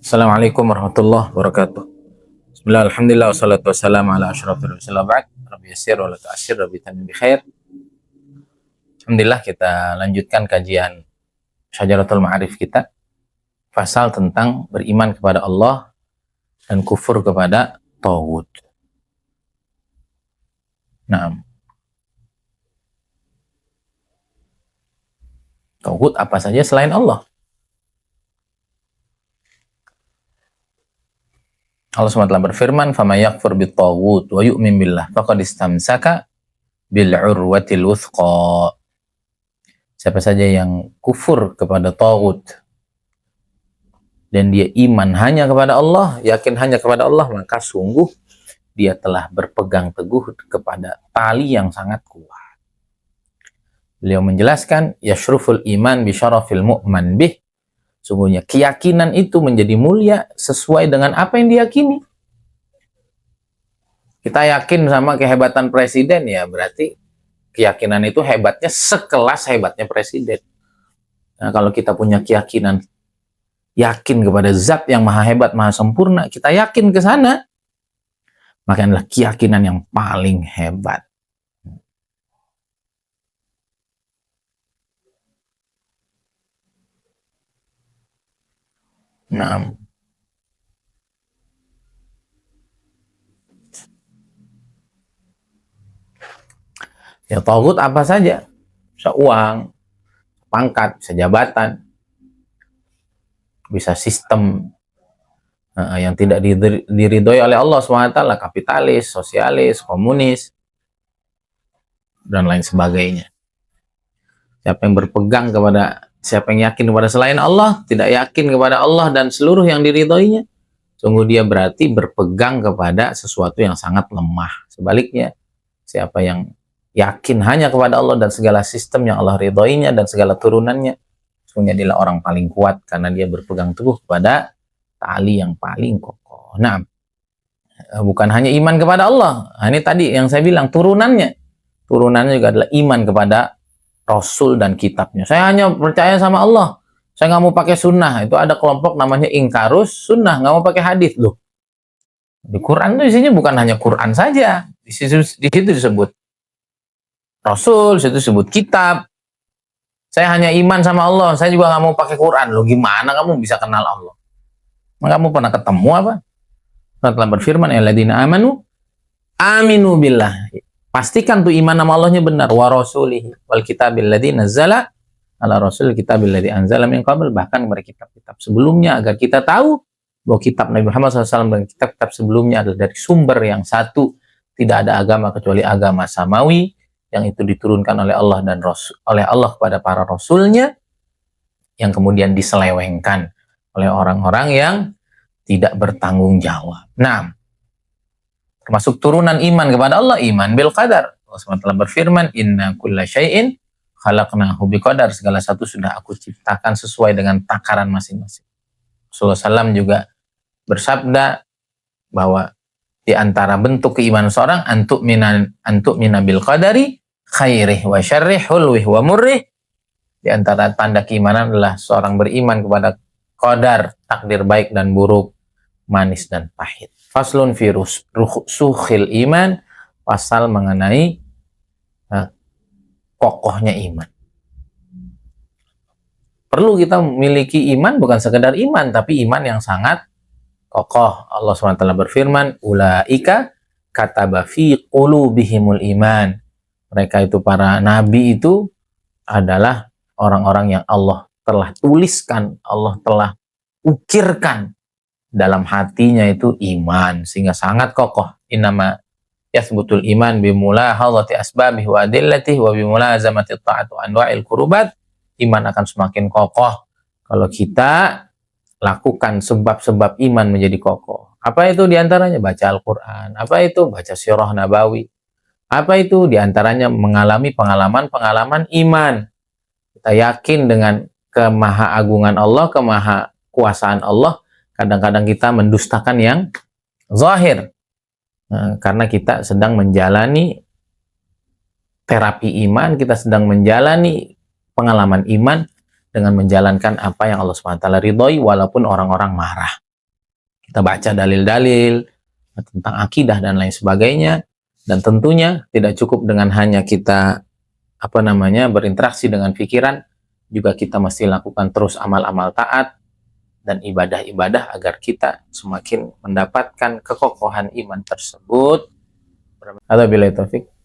Assalamualaikum warahmatullahi wabarakatuh. Bismillah, alhamdulillah, wassalatu wassalamu ala asyrafil mursalin ba'd. Rabbi yassir wa la tu'assir, rabbi tamim bi khair. Alhamdulillah, kita lanjutkan kajian Syajaratul Ma'arif kita, pasal tentang beriman kepada Allah dan kufur kepada Taghut. Nah, Taghut apa saja selain Allah? Allah SWT berfirman, "Faman yakfur bit-taghut wa yu'min billah faqad istamsaka bil 'urwatil wuthqa." Siapa saja yang kufur kepada taghut dan dia iman hanya kepada Allah, yakin hanya kepada Allah, maka sungguh dia telah berpegang teguh kepada tali yang sangat kuat. Beliau menjelaskan, yashruful iman bi syarafil mu'man bih. Sungguhnya keyakinan itu menjadi mulia sesuai dengan apa yang diyakini. Kita yakin sama kehebatan presiden, ya berarti keyakinan itu hebatnya sekelas hebatnya presiden. Nah, kalau kita punya keyakinan, yakin kepada zat yang maha hebat, maha sempurna, kita yakin ke sana, maka adalah keyakinan yang paling hebat. Nah, ya taghut apa saja, bisa uang, pangkat, bisa jabatan, bisa sistem yang tidak diridhoi oleh Allah SWT, kapitalis, sosialis, komunis, dan lain sebagainya. Siapa yang berpegang kepada, siapa yang yakin kepada selain Allah, tidak yakin kepada Allah dan seluruh yang diridhoinya, sungguh dia berarti berpegang kepada sesuatu yang sangat lemah. Sebaliknya, siapa yang yakin hanya kepada Allah dan segala sistem yang Allah ridhoinya dan segala turunannya, sungguhnya dia orang paling kuat karena dia berpegang teguh kepada tali yang paling kokoh. Nah, bukan hanya iman kepada Allah. Nah, ini tadi yang saya bilang turunannya. Turunannya juga adalah iman kepada Rasul dan kitabnya. Saya hanya percaya sama Allah. Saya nggak mau pakai sunnah. Itu ada kelompok namanya ingkarus sunnah, nggak mau pakai hadis loh. Di Quran itu isinya bukan hanya Quran saja. Di situ disebut Rasul, di situ disebut kitab. Saya hanya iman sama Allah. Saya juga nggak mau pakai Quran. Loh, gimana kamu bisa kenal Allah? Kamu pernah ketemu apa? Allah telah berfirman, alladzina amanu aminu billah. Pastikan tuh iman sama Allahnya benar. Wa rasulihi wal kitabil ladzi nazzala ala rasul kitabil ladzi anzala min qabl. Bahkan kepada kitab-kitab sebelumnya, agar kita tahu bahwa kitab Nabi Muhammad SAW dan kitab-kitab sebelumnya adalah dari sumber yang satu. Tidak ada agama kecuali agama samawi yang itu diturunkan oleh Allah dan oleh Allah kepada para rasulnya, yang kemudian diselewengkan oleh orang-orang yang tidak bertanggung jawab. Nah, termasuk turunan iman kepada Allah, iman bil qadar. Allah SWT berfirman, inna kulla syai'in khalaqnahu biqadar. Segala satu sudah aku ciptakan sesuai dengan takaran masing-masing. Rasulullah SAW juga bersabda bahwa di antara bentuk keimanan seorang antuk mina bil qadari khairih wa syarrih hulwih wa murrih. Di antara tanda keimanan adalah seorang beriman kepada qadar, takdir baik dan buruk, manis dan pahit. Faslun fi rusukhil iman, pasal mengenai kokohnya iman. Perlu kita memiliki iman, bukan sekedar iman, tapi iman yang sangat kokoh. Allah SWT berfirman, ulaika kataba fi qulubihimul iman. Mereka itu, para nabi itu adalah orang-orang yang Allah telah tuliskan, Allah telah ukirkan dalam hatinya itu iman, sehingga sangat kokoh. Innama yathbutul iman bimulahadhati asbabihi wa adillatihi wa bimulazamati ta'at wa anwa'il qurubat. Iman akan semakin kokoh kalau kita lakukan sebab-sebab iman menjadi kokoh. Apa itu diantaranya? Baca Al-Quran. Apa itu? Baca sirah nabawi. Apa itu? Diantaranya mengalami pengalaman-pengalaman iman. Kita yakin dengan kemahaagungan Allah, kemahakuasaan Allah. Kadang-kadang kita mendustakan yang zahir. Karena kita sedang menjalani terapi iman, kita sedang menjalani pengalaman iman dengan menjalankan apa yang Allah SWT ridhoi walaupun orang-orang marah. Kita baca dalil-dalil tentang akidah dan lain sebagainya. Dan tentunya tidak cukup dengan hanya kita berinteraksi dengan pikiran, juga kita mesti lakukan terus amal-amal taat dan ibadah-ibadah agar kita semakin mendapatkan kekokohan iman tersebut. Hada billahi taufik.